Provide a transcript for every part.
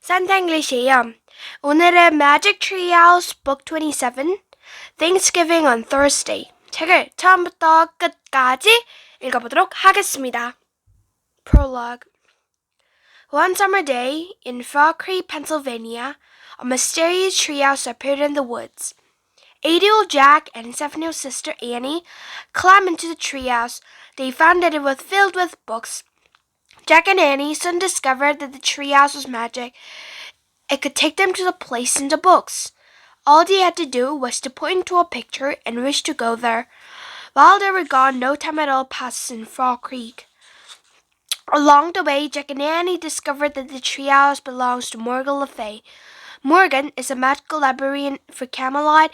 산타 English이에요. 오늘은 Magic Treehouse Book 27, Thanksgiving on Thursday. 책을 처음부터 끝까지 읽어보도록 하겠습니다. Prologue. One summer day in Fall Creek, Pennsylvania, a mysterious treehouse appeared in the woods. 80-year-old Jack and his 7-year-old sister Annie climbed into the treehouse. They found that it was filled with books. Jack and Annie soon discovered that the treehouse was magic. It could take them to the place in the books. All they had to do was to point to a picture and wish to go there. While they were gone, no time at all passed in Fall Creek. Along the way, Jack and Annie discovered that the treehouse belongs to Morgan Le Fay. Morgan is a magical librarian for Camelot,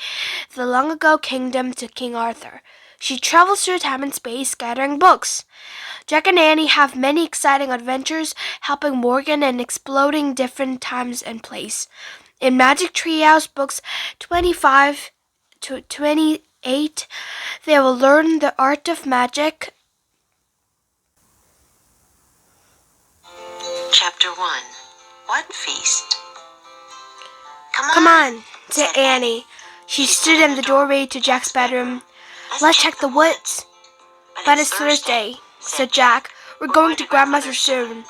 the long-ago kingdom to King Arthur. She travels through time and space, gathering books. Jack and Annie have many exciting adventures, helping Morgan and exploring different times and place. In Magic Treehouse Books 25 to 28, they will learn the art of magic. Chapter 1. What feast? Come on, said Annie. She stood in the doorway to Jack's bedroom. Let's check the woods. But it's Thursday, said Jack. We're going to Grandmother soon.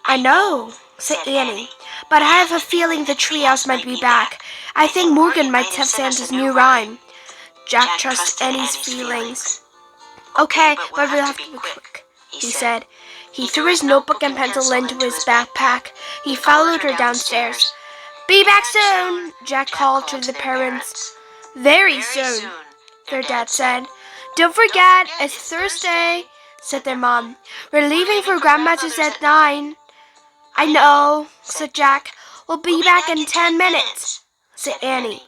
I know, said Annie, but I have a feeling the treehouse might be back. I think Morgan might have Santa's new rhyme. Jack trusts Annie's feelings. Okay, but we'll have to be quick, he said. He threw his notebook and pencil into his backpack. He followed her downstairs. Be back soon, Jack called to the parents. Very soon, their dad said. Don't forget, it's Thursday, said their mom. We're leaving for Grandmother's at 9. I know, said Jack. We'll be back in 10 minutes, said Annie.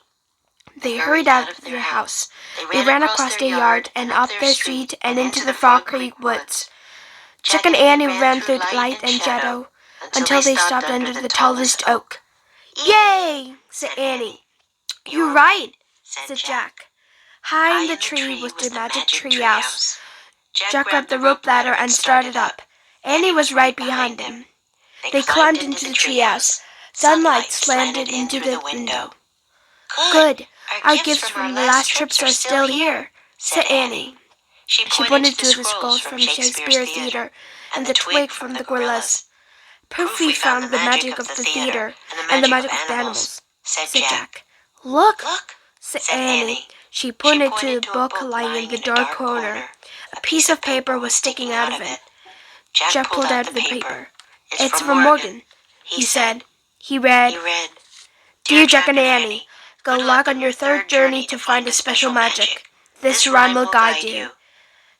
They hurried out of their house. They ran across the yard and up their street and into the Fall Creek woods. Jack and Annie ran through light and shadow until they stopped under the tallest oak. Yay, said Annie. You're right, said Jack. High in the tree was the magic treehouse. Jack grabbed the rope ladder and started up. Annie was right behind him. They climbed into the treehouse. Sunlight slanted into the window. Good. Our gifts from the last trips are still here, said Annie. She pointed to the scrolls from Shakespeare Theater and the twig from the gorillas. Proof we found the magic of the theater and the magic of the animals, said Jack. Look, said Annie. She pointed to the book lying in the dark corner. A piece of paper was sticking out of it. Jack pulled out the paper. It's from Morgan, he said. He read, Dear Jack and Annie, go log on your third journey to find a special magic. This rhyme will guide you.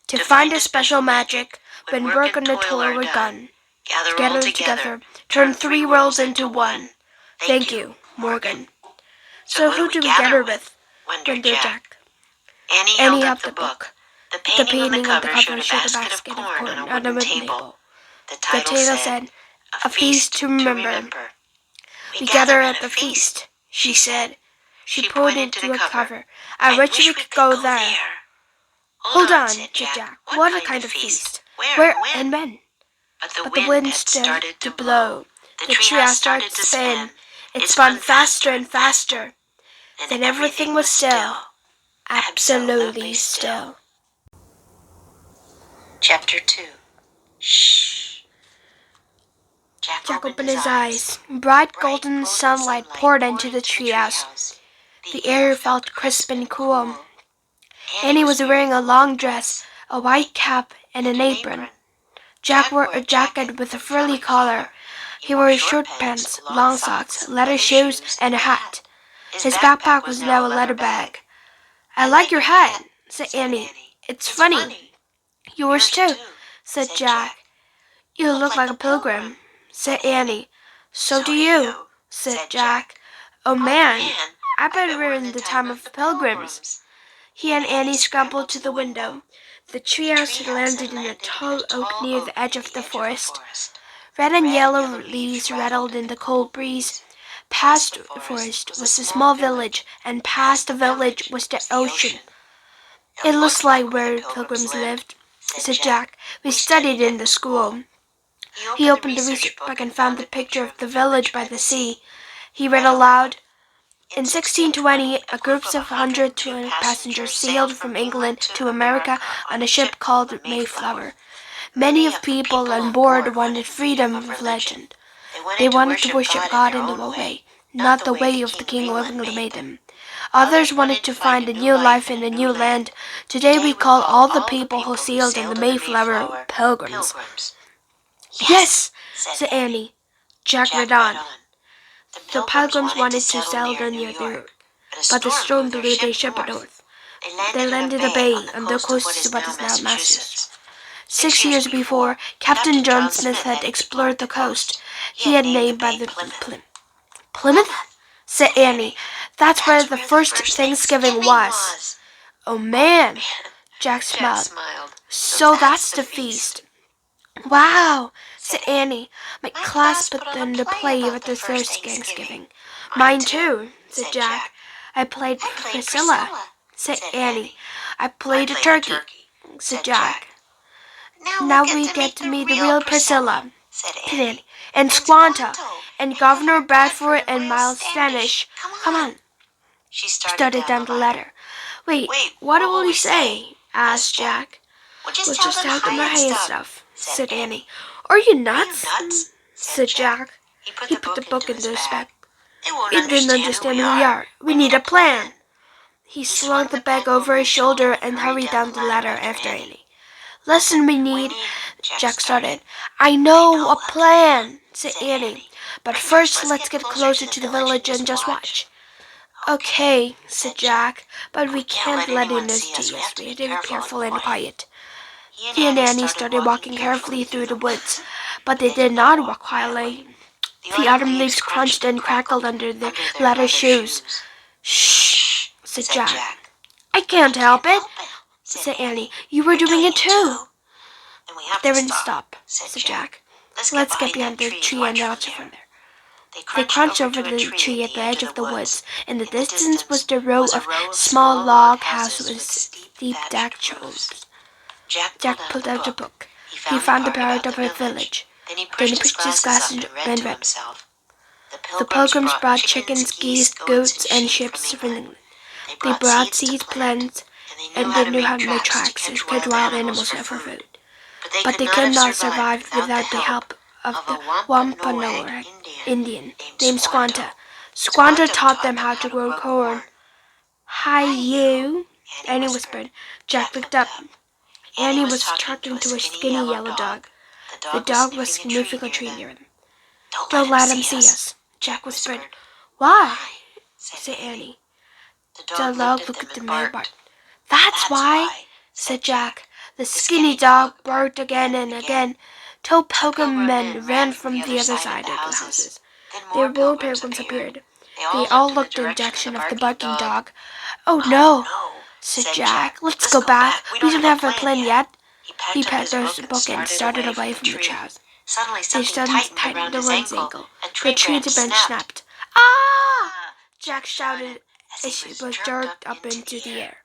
To find a special magic, when work and the toil were done, gather together, turn 3 worlds into 1. Thank you, Morgan. So who do we gather with? Wondered Jack. Annie held the book. The painting on the cover showed a basket of corn on a table. The title said, A Feast to Remember. We gather at the feast, she said. She pointed to a cover. I wish we could go there. Hold on, said Jack. What a kind of feast? Where and when? But the wind started to blow. The treehouse started to spin. It spun faster and faster. Then everything was still. Absolutely still. Chapter 2. Shh. Jack opened his eyes. Bright golden sunlight poured into the treehouse. The air felt crisp and cool. Annie was wearing a long dress, a white cap, and an apron. Jack wore a jacket with a frilly collar. He wore short pants, long socks, leather shoes, and a hat. His backpack was now a leather bag. I like your hat, said Annie. It's funny. Yours too, said Jack. You look like a pilgrim, said Annie. So do you, said Jack. Oh man, I bet we're in the time of pilgrims. He and Annie scrambled to the window. The treehouse had landed in a tall oak near the edge of the forest. Red and yellow leaves rattled in the cold breeze. Past the forest was a small village, and past the village was the ocean. It looks like where pilgrims lived, said Jack. We studied in the school. He opened the research book and found the picture of the village by the sea. He read aloud, "In 1620, a group of 102 passengers sailed from England to America on a ship called Mayflower. Many of people on board wanted freedom of legend. They wanted to worship God in the way, not the way of the King of England made them. Others wanted to find a new life in a new land. Today we call all the people who sailed in the Mayflower Pilgrims." "Yes," said Annie. Jack read on. "The Pilgrims wanted to sail near New York, but the storm blew their ship north. They landed a bay on the coast of what is now Massachusetts. 6 years before, Captain John Smith had explored the coast. He had named by the Plymouth?" said Annie. "That's where the first Thanksgiving was." "Oh, man," Jack smiled. "So that's the feast." "Wow," said Annie. "My class put them to play at the first Thanksgiving." "Mine too," said Jack. "I played Priscilla," said Annie. "I played a turkey," said Jack. "Now we get to meet the real Priscilla," said Annie. "And Squanto, and Governor Bradford and Miles Standish. Come on." She started down the ladder. "Wait, what will he say?" asked Jack. "We'll just tell them our hay and stuff," said Annie. "Are you nuts?" said Jack. He put the book into his bag. "They didn't understand who we are. We need a plan." He slung the bag over his shoulder and hurried down the ladder after Annie. "Listen, we need," Jack started. "I know a plan," said Annie. "But first, let's get closer to the village and just watch." "Okay," said Jack, "but we can't let anyone see us. We have to be careful and quiet." He and Annie started walking carefully through the woods, but they did not walk quietly. The autumn leaves crunched and crackled under their leather shoes. "Shh," said Jack. "I can't help it," said Annie. "You were doing it too." "They wouldn't stop," said Jack. "Let's get behind the tree and watch it from there." They crunched over the tree at the edge of the woods. In the distance was the row of small log houses with steep thatched roofs. Jack pulled out a book. He found the part of a village. Then he pushed his glasses and read. "The Pilgrims brought chickens, geese, goats, and sheep from England. They brought seeds, plants, and they knew how to make tracks and catch wild animals for food. But they could not survive without the help of the Wampanoag Indian named Squanto. Squanto taught them how to grow corn." "Hi, you," Annie whispered. Jack looked up. Annie was talking to a skinny yellow dog. The dog was sniffing a tree near them. "Don't let him see us," Jack whispered. "Why?" said Annie. The dog looked at them and barked. "That's why," said Jack. The skinny dog barked again and again, till Pilgrim men ran from the other side of the houses. Then more Pilgrims appeared. They all looked in the direction of the barking dog. "Oh no," said Jack. "Let's go back. We don't have a plan yet." He packed his book and started away from the crowd. They suddenly tightened around his ankle. The tree branch snapped. "Ah!" Jack shouted as he was jerked up into the air.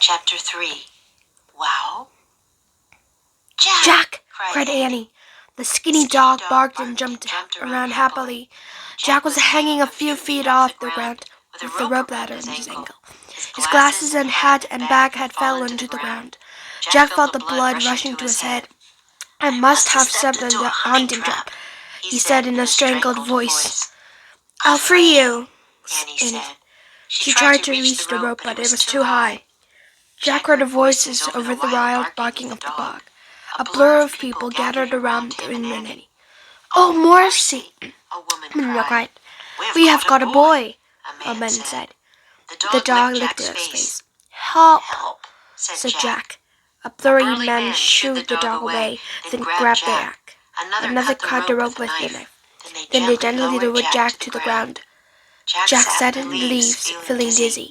Chapter 3. Wow. "Jack!" cried Annie. The skinny dog barked and jumped around happily. Jack was hanging a few feet off the ground with the rope ladder in his ankle. His glasses and hat and bag had fallen to the ground. Jack felt the blood rushing to his head. "I must have stepped on the hunting trap," he said in a strangled voice. "I'll free you," Annie said. She tried to reach the rope, but it was too high. Jack heard the voices over the wild barking of the dog. A blur of people gathered around the Annie. "Oh, mercy!" A woman cried. cried. "We have got a boy," A a man said. said. The dog licked licked his Jack's face. "Help!" "Help," said Jack. A burly man shooed the dog away, then grabbed the axe. Another cut the rope with the knife. Then they gently lowered Jack to the ground. Jack sat in the leaves, feeling dizzy.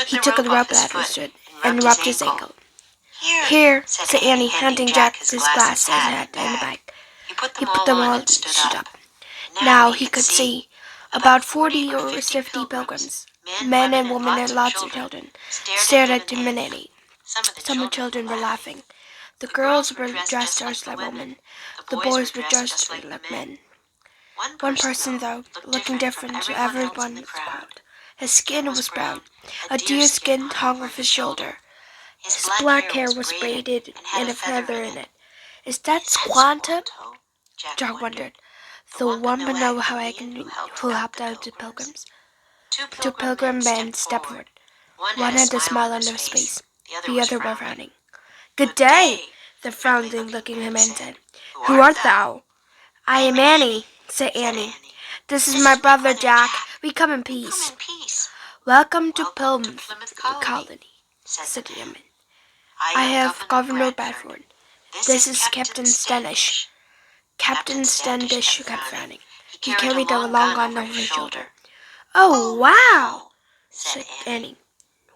He took the rope ladder and rubbed his ankle. "Here," said Annie, handing Jack his glass and hat and a bag. He put them all and stood up. Now he could see. About 40 or 50 pilgrims, men and women and lots of children, stared at him and Annie. Some of the children were laughing. The girls were dressed as like women. The boys were dressed like men. One person, though, looking different to everyone in the crowd. His skin was brown. A deer skin hung off his shoulder. His black hair was braided and had feather in it. Is that Squanto? Jack wondered. The one below who helped out the pilgrims. Two pilgrim men stepped forward. One had a smile on his face. The other were frowning. Good day, the frowning-looking man said. Who art thou? I am Annie, said Annie. This is my brother Jack. We come in peace. Welcome to Pilgrims Colony, said the woman. I have Governor Bradford. This is Captain Standish. Captain Standish kept frowning. He carried a long gun over his shoulder. Oh, wow, said Annie.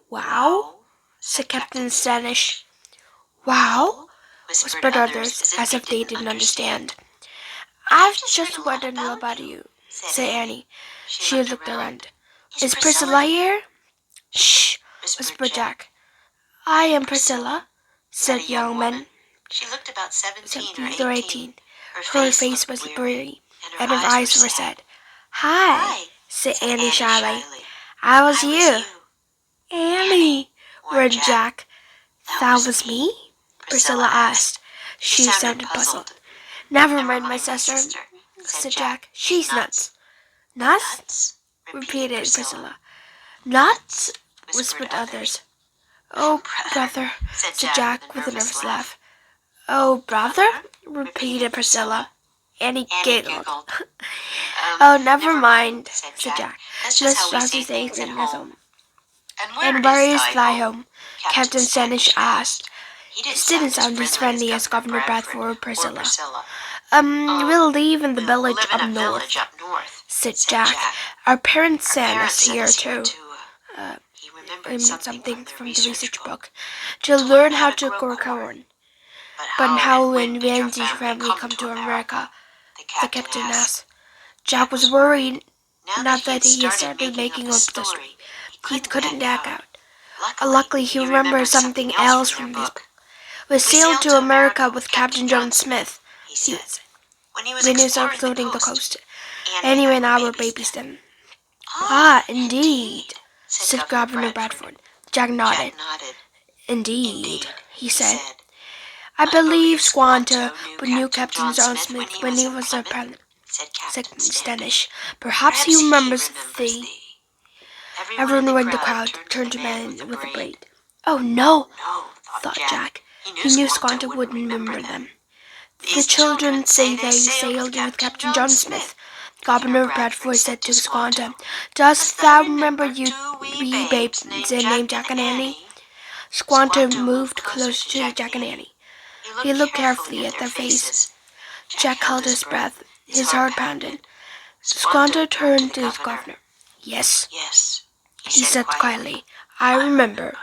Wow, said Captain Standish. Wow, whispered others, as if they didn't understand. I've just wanted to know about you, said Annie. She looked around. Is Priscilla here? Shh, whispered Jack. I am Priscilla, said the young man. She looked about 17 or 18. Her face was blurry, and her eyes were sad. Hi, said Annie shyly. How was you? Annie, roared Jack. That was me? Priscilla asked. She sounded puzzled. Never mind, my sister, said Jack. She's nuts. Nuts? Repeated Priscilla. Nuts? Whispered others. Oh, brother, said Jack with a nervous laugh. Oh, brother? Repeated Priscilla. Annie giggled. Oh, never mind, said Jack. Let's rouse these things in his home. And where is thy home? Captain Standish asked. It didn't sound as friendly as Governor Bradford or Priscilla. We'll leave in the village up north, said Jack. Our parents sent us here too. Something from the research book. To learn how to grow corn. But how when did your family come to America? The captain asked. Jack was worried now that he had started making up the story. He couldn't back out. Luckily, he remembered something else from this book. We sailed to America with Captain John Smith, he said, when he was exploring the coast. Annie and I were babies then. Ah, indeed, said Governor Bradford. Jack nodded. Indeed, he said. I believe Squanto knew Captain John Smith when he was a pilot, said Standish. Perhaps he remembers the... Everyone in the crowd turned to man with a braid. Oh no, thought Jack. He knew Squanto wouldn't remember them. The children say they sailed with Captain John Smith. Governor Bradford said to Squanto, Dost thou remember you wee babes named Jack and Annie? Squanto moved closer to Jack and Annie. He looked carefully at their faces. Jack held his breath. His heart pounded. Squanto turned to his governor. Yes, he said quietly. I remember.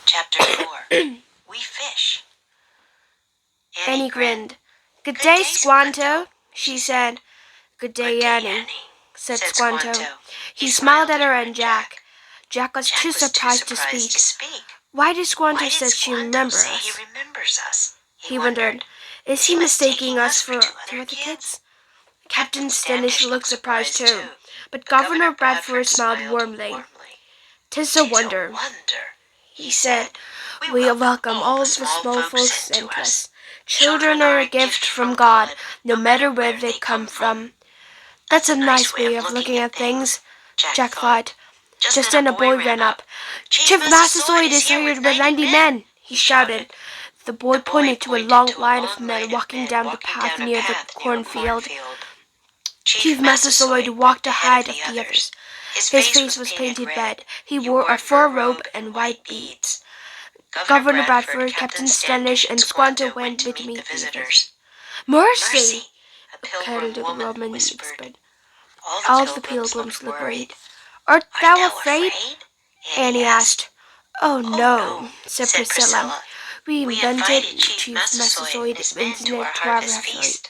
Chapter 4. We fish. Annie grinned. Good day, Squanto, she said. Good day, Annie, said Squanto. He smiled at her and Jack. Jack was too surprised to speak. Why did Squanto say she remembers us? He wondered. Is he mistaking us for two other kids? Captain Standish looked surprised too, but Governor Bradford smiled warmly. "'Tis a wonder," he said. "We welcome all the small folks into us. Children are a gift from God, no matter where they come from." That's a nice way of looking at things, Jack thought. Just then a boy ran up. "Chief Massasoit is here with 90 men," he shouted. The boy pointed to a long line of men walking down the path near the cornfield. Chief Massasoit walked ahead of the others. His face was painted red. He wore a fur robe and white beads. Governor Bradford, Captain Standish, and Squanto went to meet visitors. "Mercy!" a kind little woman whispered. All the pilgrims looked worried. "Art thou afraid?" Annie asked. "Oh no," said Priscilla. "We invented Chief Massasoit's incident to our feast.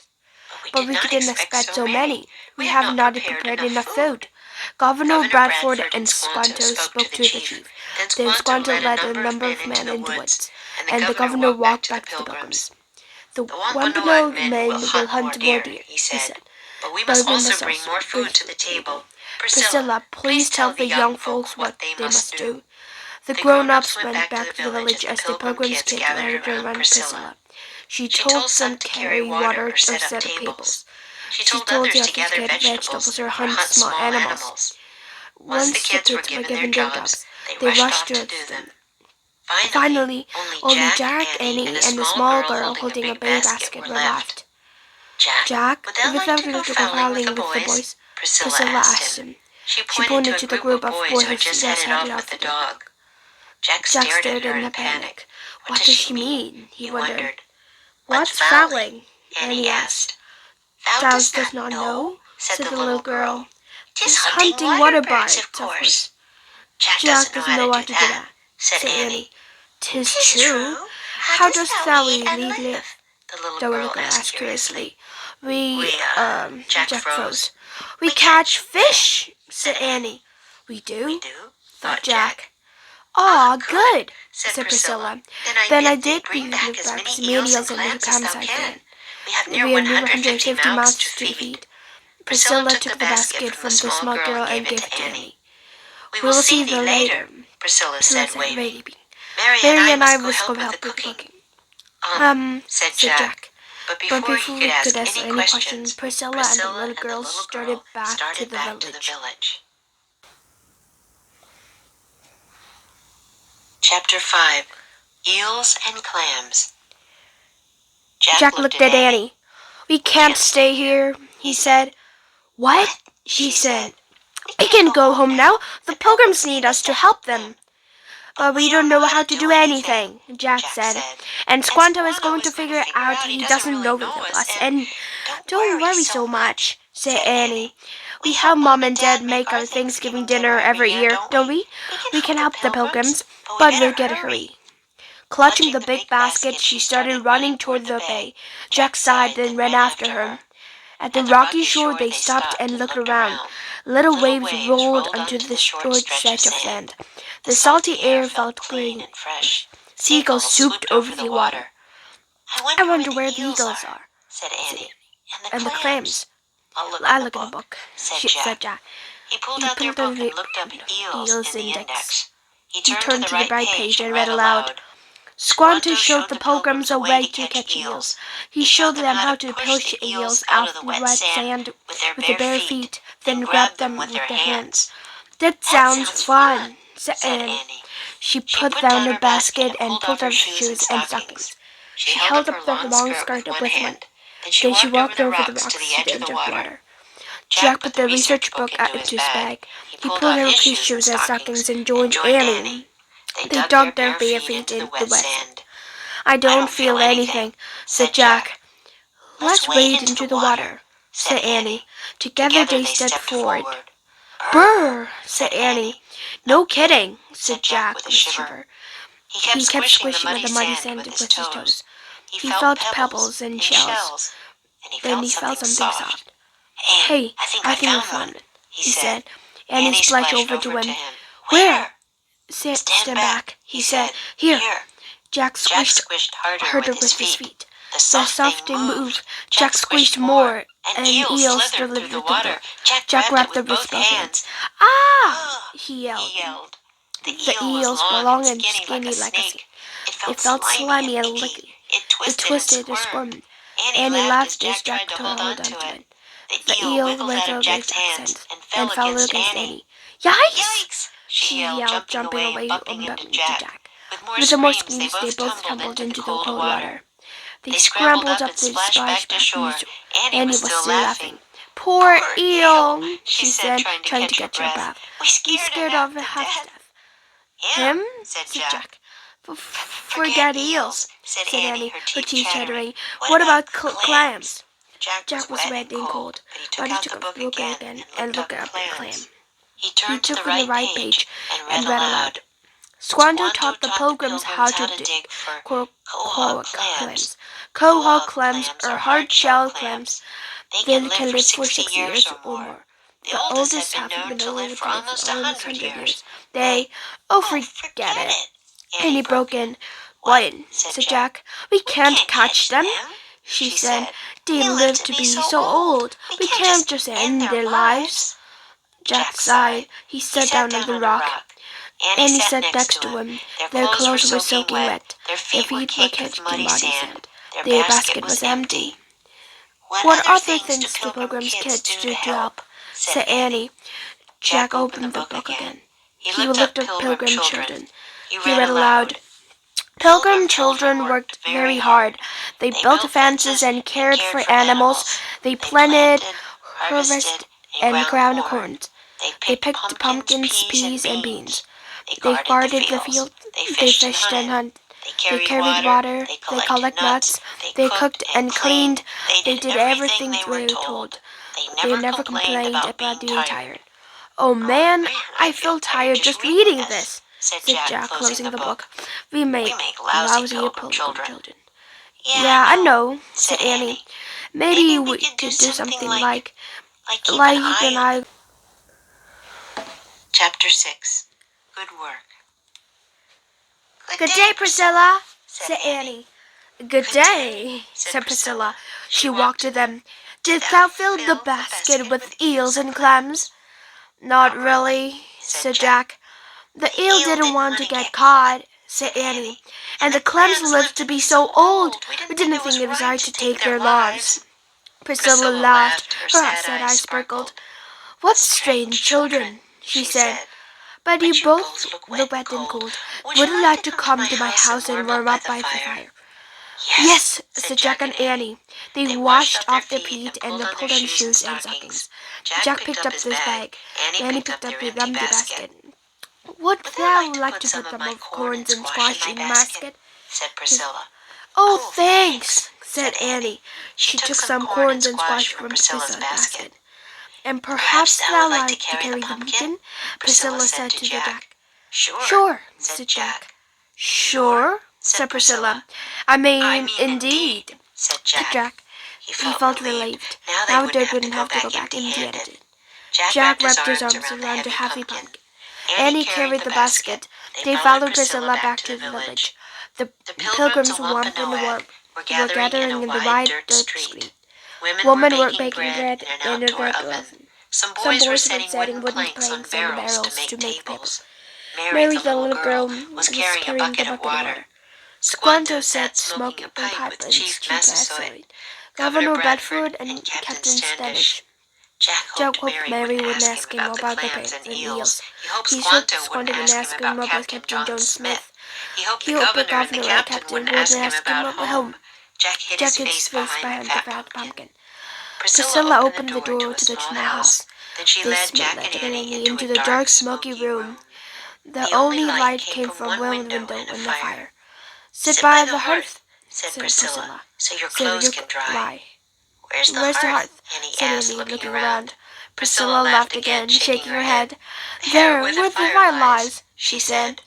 But we didn't expect so many. We have not prepared enough food. Governor Bradford and Squanto spoke to the chief. Then Squanto led a number of men in the woods, and the governor walked back to the Pilgrims. The Wampanoag men will hunt more deer, he said. But we must also bring more food to the table. Priscilla, please tell the young folks what they must do. The grown-ups went back to the village as the Pilgrims kids gathered around Priscilla. She told some to carry water or set up tables. She told others to gather vegetables or hunt small animals. Once the kids were given their jobs, they rushed to do them. Finally, only Jack, Annie, and the small girl holding a big basket were left. Jack, without a little howling with the boys, Priscilla asked him. She pointed to a group of boys who just headed off with the dog. Jack stared at her in panic. What does she mean? He wondered. What's fowling? Annie asked. Thou dost not know? Said the little girl. "'Tis hunting water birds, of course. Jack Jack doesn't know how to do that, said Annie. "'Tis true. How dost thou live?" The The little little girl girl asked asked curiously. curiously. Jack Jack froze. froze. "We catch fish," said Annie. "We do?" We do, thought Jack. "Aw, good," said Priscilla. Priscilla. "Then I did bring back as many eels eels and and clams as thou can. We have We near have 150 mouths to feed." Priscilla took the basket from the small girl and gave it to Annie. "We will see thee later," Priscilla said, waving. waving. Mary and I must go help with the cooking. Said said Jack. But before he could ask any questions, Priscilla and the little girl started back to the village. Chapter 5. Eels and Clams. Jack looked at Annie. "We can't stay here," he said. "What?" she said. "We can go home now. The Pilgrims need us to help them." "But we don't know how to do anything," Jack said. "And Squanto is going to figure it out. He doesn't know us. And don't worry so much," said Annie. "We help Mom and Dad make our Thanksgiving dinner every year, don't we? We can help the Pilgrims, but we'll get a hurry." Clutching the big basket, she started running toward the bay. Jack sighed, then ran after her. At the rocky shore, they stopped and looked around. Little waves rolled onto the short stretch of sand. The salty air felt clean and fresh. Seagulls swooped over the water. I wonder where the eagles are, said Annie. And the clams. I'll look in the book, said Jack. He pulled out their book and looked up eels in the index. He turned to the right page and read aloud. Squanto showed the Pilgrims a way to catch eels. He showed them how to push eels out of the wet sand with their bare feet, then grab them with their hands. "That sounds fun," said Annie. She put down her basket and pulled out her shoes and stockings. She held up the long skirt with one. Then she walked over the rocks to the edge of the water. Jack put the research book out into his bag. He pulled out his shoes and stockings and joined Annie. They dug their bare feet in the wet sand. "I don't feel anything," said Jack. "Let's wade into the water," said Annie. Together they stepped forward. "Brr," said Annie. "No kidding," said Jack with a shiver. He kept squishing the muddy sand with his toes. He felt pebbles and shells. Then he felt something soft. "Hey, I think I found it," he said. Annie splashed over to him. "Where?" "Stand back," he said. "Here." Jack squished harder with his feet. The soft thing moved. Jack squeezed more, and eels delivered the water. Jack grabbed them with both hands. "Ah!" he yelled. The eels were long and skinny like a snake. It felt slimy and licky. It twisted and squirmed. Annie laughed as Jack hold onto it. The eel went out of Jack's hands and fell against Annie. "Yikes!" she yelled, jumping away to Jack. With more screams, they both tumbled into the cold water. They scrambled up the splash to shore. Annie was still laughing. "Poor eel," she said, trying to catch her breath. "We scared of half-death." "Him?" said Jack. "Forget eels," said Annie, her teeth chattering. "What about clams?" Jack was red and cold, but he took a look again and looked up at the clam. He turned to the right page and read aloud. Squanto taught the Pilgrims how to dig for quahog clams. Quahog clams are hard-shelled clams. They can live for 6 years or more. The oldest have been known to live for almost 100 years. They, oh, forget it. Annie broke in. "What?" said Jack. "We can't catch them," she said. "They live to be so old. We can't just end their lives." Jack sighed. He sat down on the rock. Annie sat next to him. Their clothes were soaking wet. Their feet were caked in muddy sand. Their basket was empty. "What other things do Pilgrims' kids do to help?" said Annie. Jack opened the book again. He looked at Pilgrim children. He read aloud. "Pilgrim children worked very hard. They built fences and cared for animals. They planted, harvested, and ground corn. They picked pumpkins, peas, and beans. They guarded the field. They fished and hunted. They carried water. They collected nuts. They cooked and cleaned. They did everything they were told. They never complained about being tired." "Oh man, I feel tired just reading this," said Jack, closing the book. "We make lousy Pilgrim children." "Yeah, I know," said Annie. "Maybe we could do something like you and I." Chapter 6. Good Work. "Good day, Priscilla," said Annie. "Good day," said Priscilla. She walked to them. "Did thou fill the basket with eels and clams?" "Not really," said Jack. "The eel didn't want to get caught," said Annie. "And the clams lived to be so old, we didn't think it was right to take their lives." Priscilla laughed. Her sad eyes sparkled. "What strange children," she said. "But you both look wet and cold. Would you like to come to my house and warm up by the fire?" "Yes," said Jack and Annie. They washed off their feet and pulled on shoes and stockings. Jack picked up his bag. Annie picked up the empty basket. "Would thou like to put some of corns and squash in the basket?" said Priscilla. "Oh, thanks," said Annie. She took some corns and squash from Priscilla's basket. "And perhaps thou like to carry the pumpkin?" Priscilla said to Jack. Sure, said Jack. "Sure?" said Priscilla. "I mean, indeed," said said Jack. Jack. He felt relieved. Now they wouldn't have to go back empty-handed. Jack wrapped his arms around the heavy pumpkin. Annie carried the basket. They followed Priscilla back to the village. The pilgrims whomped and were gathering in the wide dirt street. Women were baking bread in a red oven. Some boys were setting wooden planks on barrels to make tables. Mary, the little girl, was carrying a bucket of water. Squanto sat smoking a pipe with cheap massoid. Governor Bedford and Captain Standish. Jack hoped Mary wouldn't ask him about the plants and eels. He hoped Squanto wouldn't ask him about Captain John Smith. He hoped the governor and Captain wouldn't ask him about home. Jack hid his face behind the fat pumpkin. Priscilla opened the door to the small house. Then she led Jack and Annie into the dark, smoky room. The only light came from one window in the fire. "Sit by the hearth," said Priscilla, "so your clothes can dry." Where's the "Where's the hearth?" hearth?" Annie said asked, Annie, looking looking around. around. Priscilla laughed again, shaking her head. "There, "There, where the fire lies," she said.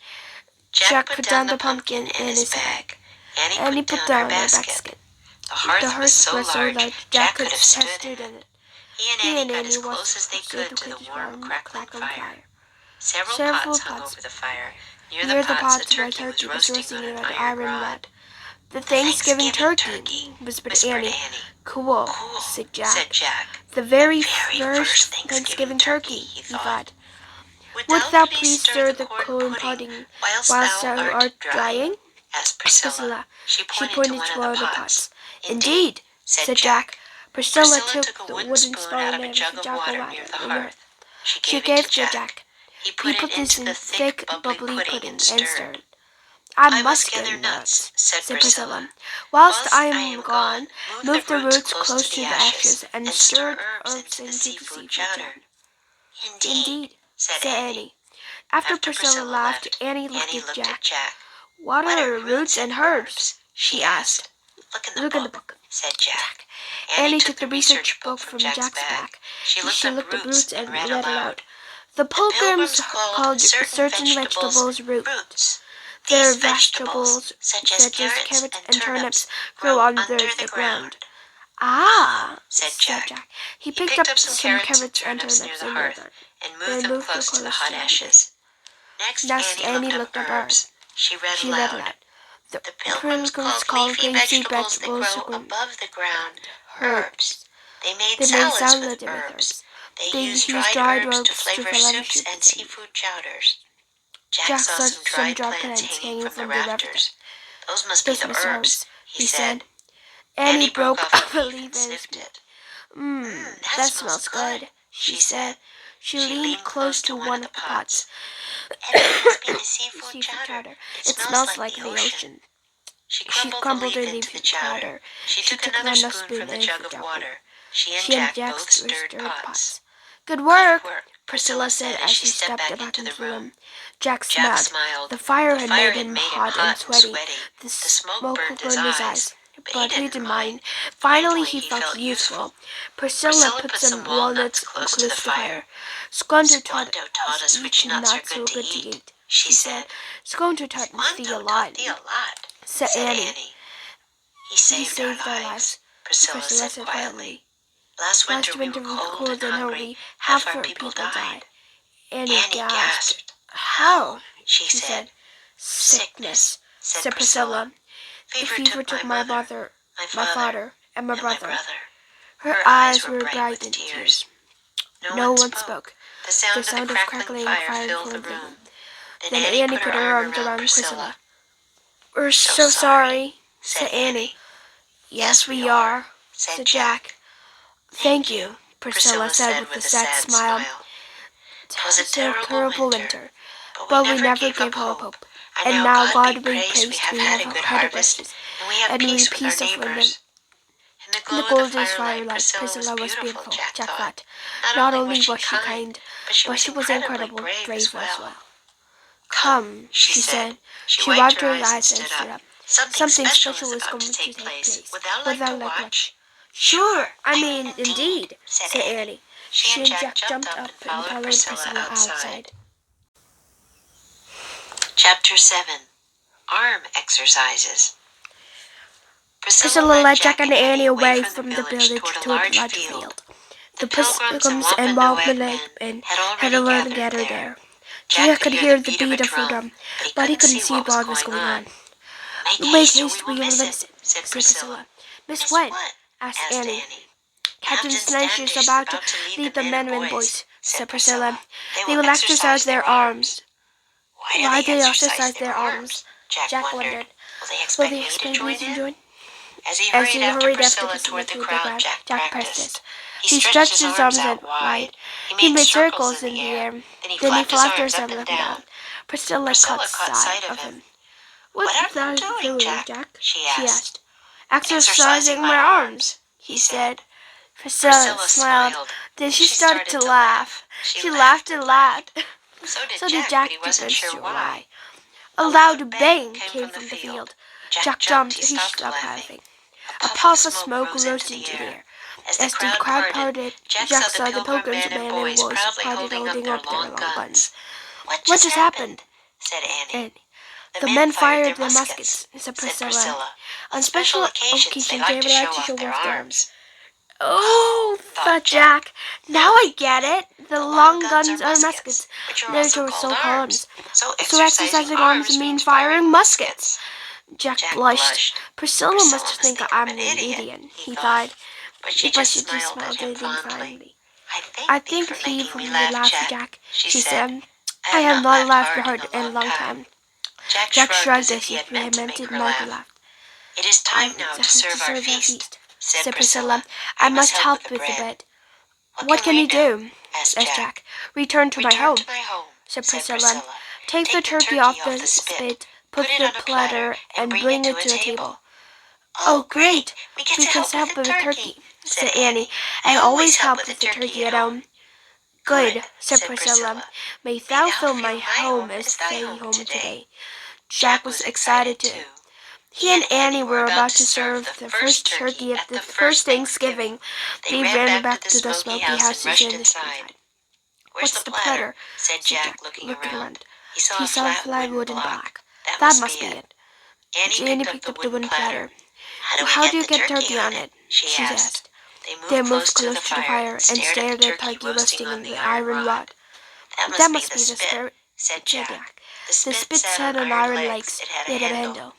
Jack put down the pumpkin in his bag. Annie put down her basket. The hearth was so large, Jack could have stood stood in it. He and Annie got as close as they could to the warm, crackling fire. Several pots hung over the fire. Near the pots, a turkey was roasting on an iron rod. "The Thanksgiving turkey," whispered Annie. "Cool," said Jack. "The very first Thanksgiving turkey," he thought. "Would thou please stir the corn pudding whilst thou art drying?" asked Priscilla. She She pointed to one of the pots. "Indeed," said Jack. Priscilla Priscilla took the wooden spoon out of a jug of water near the in hearth. her. She She gave it to gave Jack. He He put put it this into in the thick, bubbly pudding and stirred. "I must gather nuts," said Priscilla. "Whilst I am gone, move the roots close to the ashes and stir herbs into the seafood chowder." "Indeed," said Annie. After Priscilla left, Annie looked at Jack. "What are roots and herbs?" she asked. Look "Look in the book," said Jack. Annie took the research book from Jack's back. She looked at roots and read aloud. "The Pilgrims called certain vegetables roots. Their vegetables, such as carrots and turnips, grow under the ground. Ah, said Jack. He picked up some carrots and turnips near the hearth and moved them close to the hot ashes. Next, Annie looked up herbs. She read aloud. The Pilgrims called leafy vegetables that grow above the ground herbs. They made salads with herbs. They used dried herbs to flavor soups and seafood chowders. Jack saw some dried plants hanging from the rafters. Those must be the herbs, he said. Annie broke up a leaf and sniffed it. That smells good, she said. She leaned close to one of the pots. It must be the seafood chowder. It smells like the ocean. She crumbled the leaf into the chowder. She took another spoon from the jug of water. She and Jack both stirred pots. Good work, Priscilla said as she stepped back into the room. Jack smiled. The fire had made him hot and sweaty. The smoke burned his eyes. But he didn't mind. Finally, he felt useful. Priscilla put some walnuts close to the fire. Squanto taught us which nuts are good to eat, she said. Squanto taught me a lot, said Annie. He saved our lives, Priscilla said quietly. Last winter we were cold and hungry. Half our people died. Annie gasped. How? She said. Sickness, said Priscilla. The fever took my father, and my brother. Her eyes were bright in tears. No one spoke. The sound of crackling fire filled the room. Then Annie put her arms around Priscilla. We're so sorry, said Annie. Yes, we are, said Jack. Thank you, Priscilla said with a sad smile. It was a terrible winter, but we never gave up hope. And now, God be praised, we have had a good harvest, and we have peace with our neighbors. In the glow of the firelight, Priscilla was beautiful, Jack thought. Not only was she kind, but she was incredibly brave as well. Come, she said. She wiped her eyes and stood up. Something special is going to take place. Would thou like to watch? Sure, indeed, said Annie. She and Jack jumped up and followed Priscilla outside. Chapter 7. Arm Exercises. Priscilla led Jack and Annie away from the village to a large field. The Pilgrims and Wobbly had already gathered there. Jack could hear the beat of her drum, but he couldn't see what was going on. Make haste, we will listen, said Priscilla. Miss what? Asked Annie. Captain Snatch is about to lead the men and boys, said Priscilla. They will exercise their arms. Why they exercise their arms? Jack wondered. Will they expect me to join? As he hurried after Priscilla toward the crowd, Jack practiced. He stretched his arms out wide. He made circles in the air. Then he flapped his arms up and down. Priscilla caught sight of him. What are you doing, Jack? She asked. Exercising my arms, he said. Priscilla smiled. Then she started to laugh. She laughed and laughed. So did Jack, wasn't sure why. A loud bang came from the field. Jack jumped. He stopped laughing. A puff of smoke rose into the air. As the crowd parted, Jack saw the Pilgrims men and boys proudly holding up their long guns. What just happened? Said Annie. The men fired their muskets, said Priscilla. On special occasions, they like to show off their arms. Oh, thought Jack. Now I get it. The long guns are muskets. Theirs were so arms. So exercising arms means firing muskets. Jack blushed. Priscilla must think I'm an idiot, he thought. But she just smiled fondly. I think he will laugh, Jack, she said. I have not laughed hard in a long time. Jack shrugged as he lamented not laughed. It is time now to serve our feast, said Priscilla. I must help with the bread. What can you do? Asked Jack. Return to my home, said Priscilla. Take the turkey off the spit, put it on a platter, and bring it to the table. Oh, great! We can help with the turkey, said Annie. I always help with the turkey at home. Good, said Priscilla. May thou fill my home as thy home today. Jack was excited too. He and Annie were about to serve the first turkey at the first Thanksgiving. They ran back to the smoky house and rushed inside. What's the platter? Said Jack, looking around. He saw a flat wooden block. That must be it. Annie picked up the wooden platter. How do you get turkey on it? She asked. They moved close to the fire and stared at turkey roasting on the iron rod. That must be the spirit, said Jack. The spit had on iron legs. It had a handle.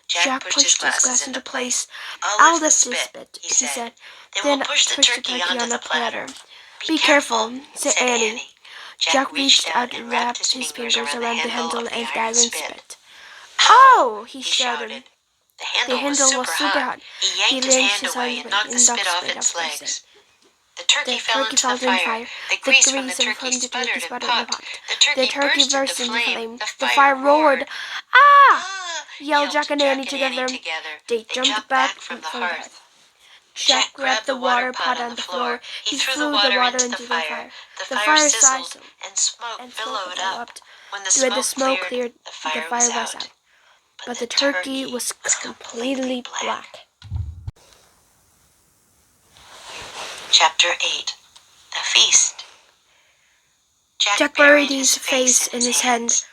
Jack pushed his glass into place. I'll lift this spit, he said. Then pushed the turkey onto the platter. Be careful, said Annie. Jack reached out and wrapped his fingers around the handle of the iron spit. Ow! He shouted. The handle was super hot. He yanked his hand away and knocked the spit off its legs. The turkey fell into the fire. The grease from the turkey sputtered and popped. The turkey burst into flame. The fire roared. Ah! Yelled Jack and Annie together. They jumped back from the hearth. Jack grabbed the water pot on the floor. He threw the water into the fire. The fire sizzled and smoke billowed up. When the smoke cleared, the fire was out. But the turkey was completely black. Chapter 8. The Feast. Jack buried his face in his hands.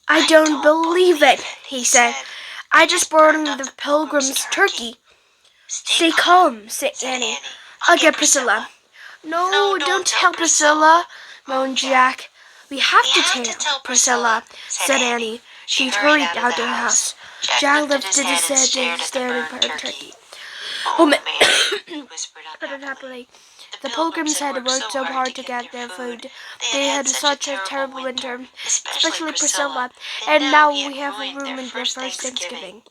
I don't believe it, he said. I just burned the Pilgrims' turkey. Stay calm, said Annie. I'll get Priscilla. No, don't tell Priscilla, moaned Jack. We have to tell Priscilla, said Annie. She hurried out of the house. Jack lifted his head and stared at her turkey. Oh man, he whispered unhappily. The Pilgrims had worked so hard to get their food. They had such a terrible winter, especially Priscilla, and now we have a room in their first Thanksgiving.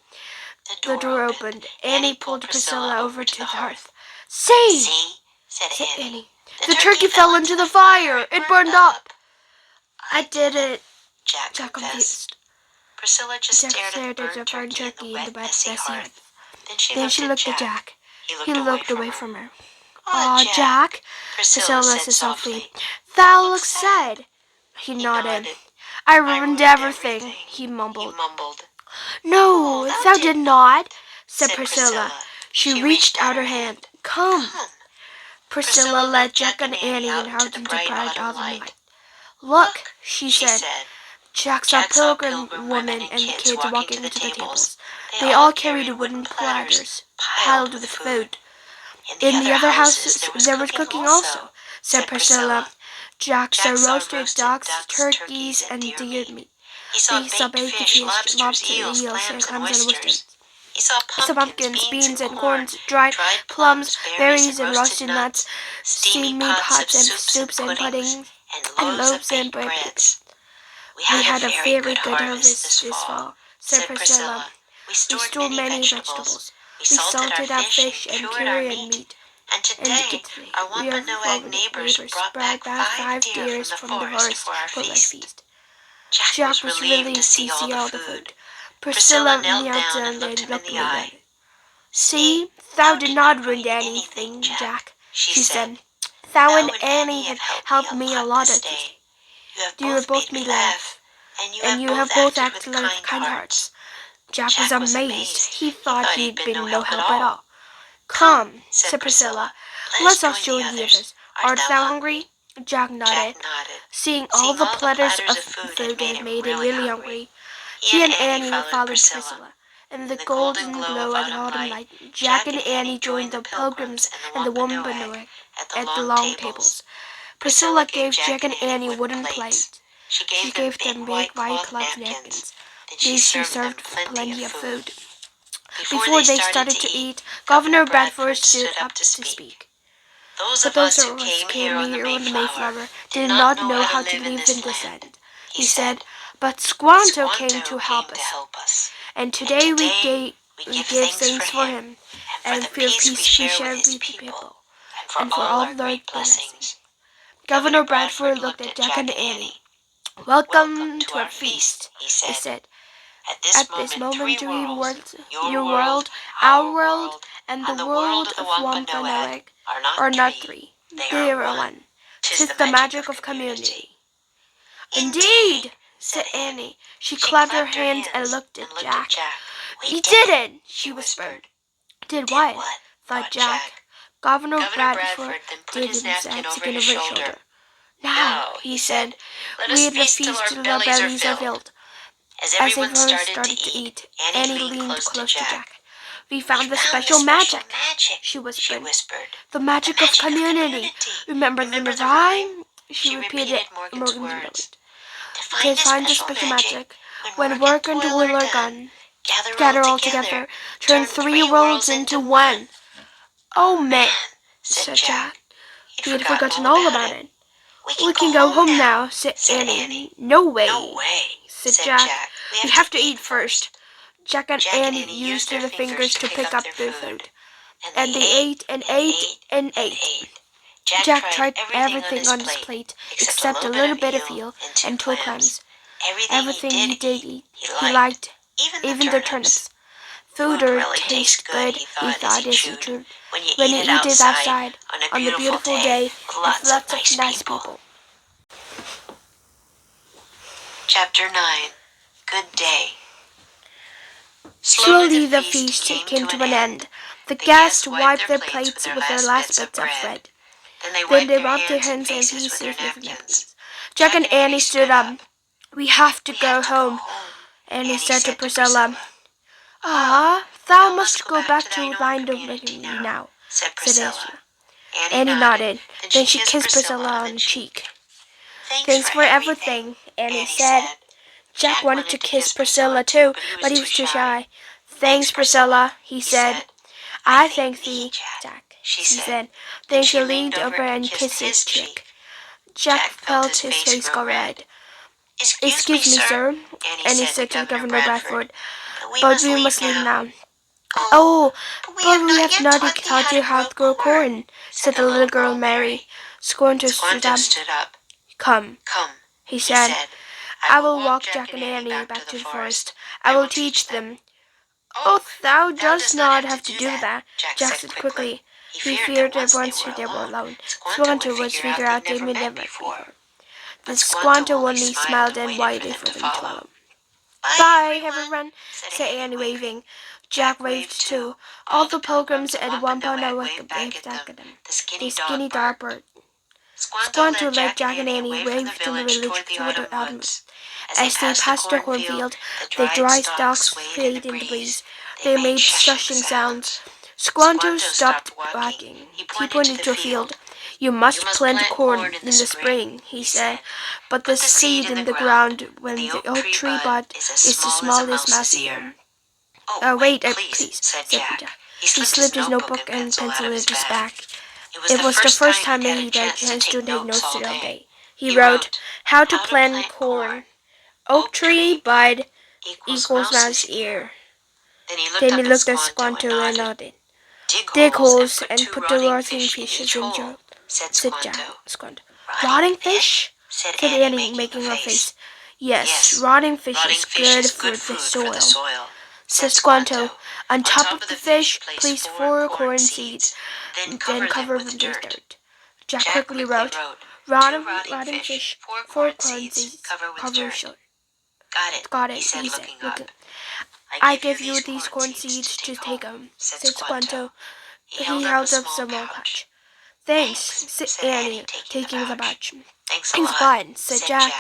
The door opened. Annie pulled Priscilla over to the hearth. See, said Annie. The turkey fell into the fire. It burned up. I did it, Jack confessed. Priscilla just stared at the burned turkey in the messy hearth. Then she looked at Jack. He looked away from her. Aw, Jack, Priscilla said softly. Thou looks sad. He nodded. I ruined everything, he mumbled. No, thou did not, said Priscilla. She reached out her hand. Come. Priscilla led Jack and Annie out into the bright autumn light. Look, she said. Jack saw Pilgrim woman and the kids walking into the tables. They all carried wooden platters piled with food. In the other houses there was cooking also, said Priscilla. Jack saw roasted ducks, turkeys, and deer meat. He saw baked fish, lobster, eels, and clams and oysters. He saw pumpkins, beans, and corns, dried plums, berries, and roasted nuts, steamed meat pots, and soups and puddings, and loaves and breads. We had a very good harvest this fall, said Priscilla. We stored many vegetables. We salted our fish and cured meat. And today, our Wampanoag neighbors brought back 5 deer from the forest for our feast. Jack was relieved to see all the food. Priscilla knelt down and looked him in the eye. See, thou did not ruin anything, Jack, she said. Thou and Annie have helped me a lot of this. You have both made me laugh, and you have both acted like kind hearts. Jack was amazed. He thought he'd been no help at all. Come, said Priscilla. Let us join the others. Art thou hungry? Jack nodded. Seeing all the platters of food had made him really hungry. He and Annie followed Priscilla. In the golden glow of the autumn light, Jack and Annie joined the Pilgrims and the Wampanoag at the long tables. Priscilla gave Jack and Annie wooden plates. She gave them big white cloth napkins. These she served plenty of food. Before they started to eat, Governor Bradford stood up to speak. But those of us who came here on the Mayflower did not know how to live in this land, he said, but Squanto came to help us. And today we give thanks for him, and for peace we share with the people, and for all their blessings. Governor Bradford looked at Jack and Annie. Welcome to our feast, he said. At this moment your world, our world, and the world of Wampanoag are not three. They are one. 'Tis the magic of community. Indeed, said Annie. She clapped her hands and looked at Jack. We did it, she whispered. Did what? Thought Jack. Governor Bradford did his hand over his shoulder. Now, he said, we at the feast till the bellies are filled. As everyone started to eat, Annie leaned close to Jack. We found the special magic, she whispered. The magic of community. Remember the rhyme? She repeated it, Morgan's words. To find the special magic, when work and toil are gone, gather all together, turn 3 worlds into 1. Oh man, said Jack. We had forgotten all about it. We can go home now, said Annie. No way, said Jack. We have to eat first. Jack and Annie used their fingers to pick up their food. And they ate and ate and ate. Jack tried everything on his plate except a little bit of veal and 2 clams. Everything he did eat, he liked, even the turnips. Food tastes good, he thought as he chewed, when he ate it outside on the beautiful day with lots of nice people. Chapter 9. Good Day. Slowly the feast came to an end. The guests wiped their plates with their last bits of bread. Then they wiped their hands and faces with napkins. Jack and Annie stood up. We have to go home, Annie said to Priscilla. Ah, thou must go back to thine dominion now, said Priscilla. Annie nodded. Then she kissed Priscilla on the cheek. Thanks for everything, Annie said. Jack wanted to kiss Priscilla too, but he was too shy. Thanks, Priscilla, he said. I thank thee, Jack, she said. Then she leaned over and kissed his cheek. Jack felt his face go red. Excuse me, sir, Annie said to Governor Bradford, but we must leave now. Oh, but we have not taught you how to grow corn, said the little girl Mary. Squanto stood up. Come, he said. I will walk Jack and Annie back to the forest. I will teach them. Oh, thou dost not have to do that, Jack said quickly. He feared that once they were alone, Squanto would figure out they may never before. But Squanto only smiled and waited for them to follow. Bye, everyone, said Annie, waving. Jack waved too. All the pilgrims at one point waved after them. The skinny dark bird. Squanto led Jack and Annie waved in the village toward the outlands. As they passed the cornfield, the dry stalks swayed in the breeze. They made shushing sounds. Squanto stopped wagging. He pointed to a field. You must plant corn in the spring, he said, but the seed in the ground when the oak tree bud is the smallest mouse ear. Wait, please, said Jack. He slipped his notebook and pencil in his back. It was the first time that he had to take notes all day. He wrote, how to plant corn. Oak tree bud equals mouse ear. Then he looked at Squanto and nodded. Dig holes and put the rotting fishes in jar, said Jack. Squanto. Rotting fish? Said Annie, making a face. Yes, rotting fish is good for the soil, said Squanto. On top of the fish, place 4 corn seeds, then cover with dirt. Jack quickly wrote, rotting fish, 4 corn seeds, cover short. Got it, he said, looking. I give you these corn seeds to take 'em, said Squanto. He held up some more patch. Thanks, said Annie, taking the batch. Thanks a lot, said Jack.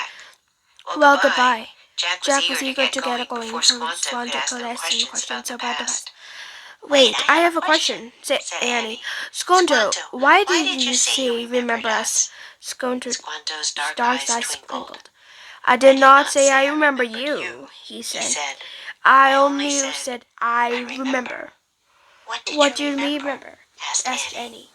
Well, goodbye. Jack was eager to get going before Squanto could ask him questions about the past. Wait, I have a question, said Annie. Squanto, why did you say remember us? Squanto's dark eyes sprinkled. I did not say I remember you, he said. I only said I remember. What do you remember? Asked Annie.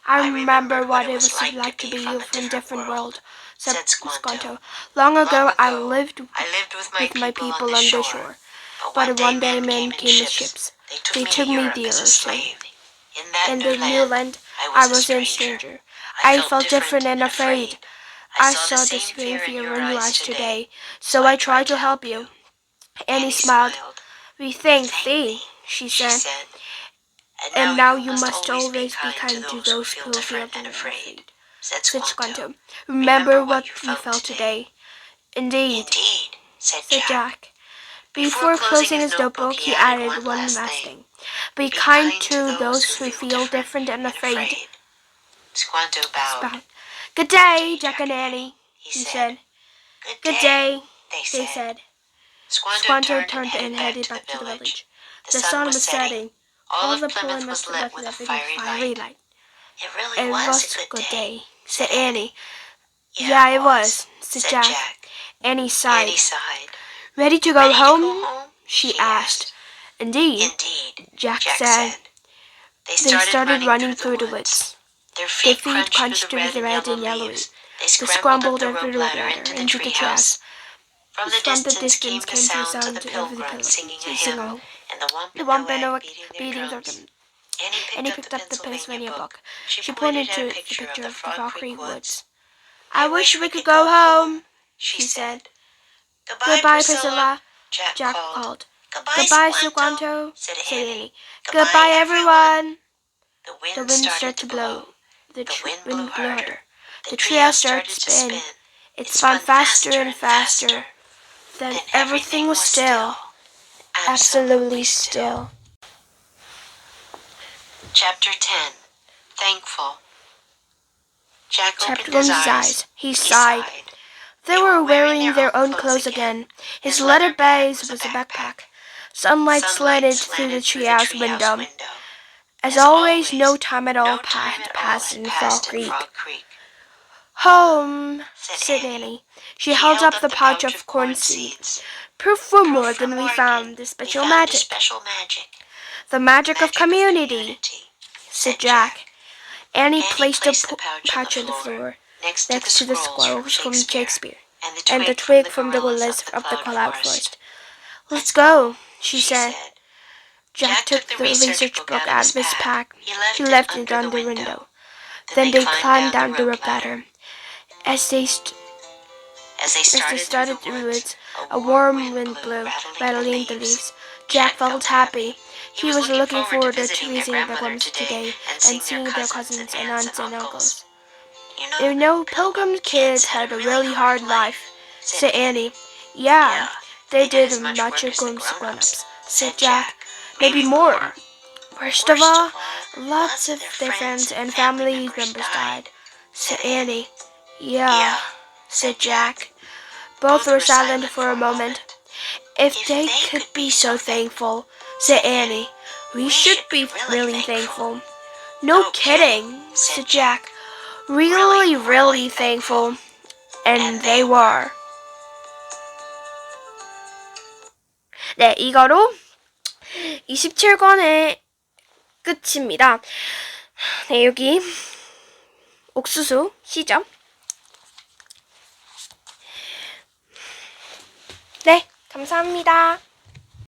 I remember what it was like to be from a different world, said Squanto. Long ago I lived with my people on the shore, but one day men came with ships. They took me there as a slave. In the new land I was a stranger. I felt different and afraid. I saw the same fear in your eyes today, so I tried to help you. Annie smiled. We thank thee, she said. And now you must always be kind to those who feel afraid, said Squanto. Remember what we felt today. Indeed, said Jack. Before closing his notebook, he added one last thing. Be kind to those who feel different and afraid. Squanto bowed. Good day, Jack and Annie, he said. Good day, they said. Squanto turned and headed back to the village. The sun was setting. All of Plymouth was lit with a fiery light. It really was a good day, said Annie. Yeah, it was, said Jack. Annie sighed. Ready to go home? She asked. Indeed, Jack said. They started running through the woods. Their Their feet feet crunched through the red and yellow leaves. They They scrambled scrambled up over the ladder into the treehouse. From the distance came the sounds of the Pilgrims singing a hymn, and the The Wampanoag beating beating their their drums. drums. Annie Annie picked up the Pennsylvania book. She She pointed pointed to to a the picture of the Frog Creek woods. I wish we could go home, she she said. said. Goodbye, Goodbye, Priscilla, Priscilla, Jack Jack called. called. Goodbye, Goodbye, Seguanto, Seguanto, said said Annie. Annie. Goodbye, Goodbye, everyone. everyone. The The wind wind started to blow. The wind blew harder. The treehouse started to spin. It spun faster and faster. Then everything was still. Absolutely still. Chapter 10. Thankful. Jack Jack opened his eyes. He sighed. They were wearing their own clothes again. His leather bag was a backpack. Sunlight slanted through the treehouse window. As always, no time at all had passed in Frog Creek. Home, said Annie. She held up the pouch of corn seeds. Proof for more than we found the special magic. The magic of community, said Jack. Annie placed the pouch on the floor, next to the squirrels from Shakespeare, and the twig from the gorillas of the cloud forest. Let's go, she said. Jack took the research book out of his pack. He left it on the window. Then they climbed down the rope ladder. As they started through the woods, a warm wind blew, rattling the leaves. Jack felt happy. He was looking forward to visiting the Grumps today and seeing their cousins and aunts and uncles. You know, Pilgrim kids had a really hard life, said Annie. Yeah, they did as much as grown-ups, said Jack. Maybe more. Worst of all, lots of their friends and family members died, said Annie. Yeah, said Jack. Both were silent for a moment. If they could be so thankful, said Annie, we should be really thankful. No kidding, said Jack. Really, really thankful. And they were. 네, 이거로 27권의 끝입니다. 네, 여기 옥수수 시죠? 네, 감사합니다.